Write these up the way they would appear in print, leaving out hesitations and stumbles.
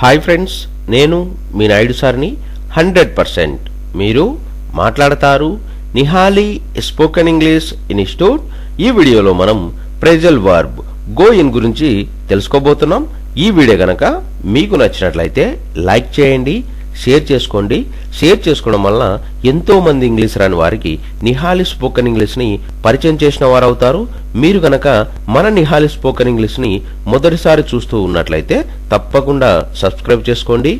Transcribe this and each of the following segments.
Hi friends, నేను మీ నాయుడు సార్ని. 100% మీరు మాట్లాడతారు నిహాలి స్పోకెన్ ఇంగ్లీష్ ఇన్స్టిట్యూట్. ఈ వీడియోలో మనం ప్రెజల్ వర్బ్ గో ఇన్ గురించి తెలుసుకోబోతున్నాం. ఈ వీడియో గనక మీకు నచ్చినట్లయితే లైక్ చేయండి, షేర్ చేసుకోండి. షేర్ చేసుకోవడం వల్ల ఎంతో మంది ఇంగ్లీష్ రాని వారికి నిహాలి స్పోకెన్ ఇంగ్లీష్ని పరిచయం చేసిన వారు అవుతారు. మీరు గనక మన నిహాలి స్పోకెన్ ఇంగ్లీష్ని మొదటిసారి చూస్తూ ఉన్నట్లయితే తప్పకుండా సబ్స్క్రైబ్ చేసుకోండి.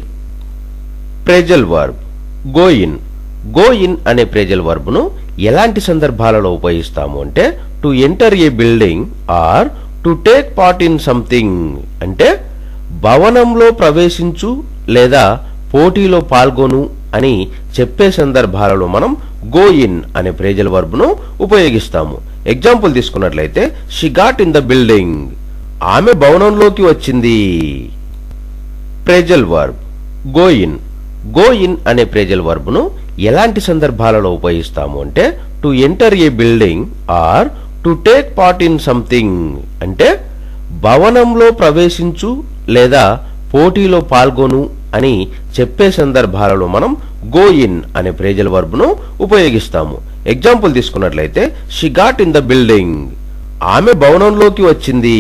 Phrasal verb go in. Go in అనే ప్రెజల్ వర్బ్ను ఎలాంటి సందర్భాలలో ఉపయోగిస్తాము అంటే to enter a building or to take part in something, అంటే భవనంలో ప్రవేశించు లేదా పోటీలో పాల్గొను అని చెప్పే సందర్భాలలో మనం గో ఇన్ అనే ప్రెజల్ వర్బ్ను ఉపయోగిస్తాము. ఎగ్జాంపుల్ తీసుకున్నట్లయితే she got in the building, ఆమె భవనంలోకి వచ్చింది. Phrasal verb go in. Go in అనే ప్రెజల్ వర్బ్ను ఎలాంటి సందర్భాలలో ఉపయోగిస్తాము అంటే to enter a building or to take part in something, అంటే భవనంలో ప్రవేశించు లేదా పోటీలో పాల్గొను అని చెప్పే సందర్భాలలో మనం గో ఇన్ అనే ప్రెజల్ వర్బ్ను ఉపయోగిస్తాము. ఎగ్జాంపుల్ తీసుకున్నట్లయితే she got in the building, ఆమె భవనంలోకి వచ్చింది.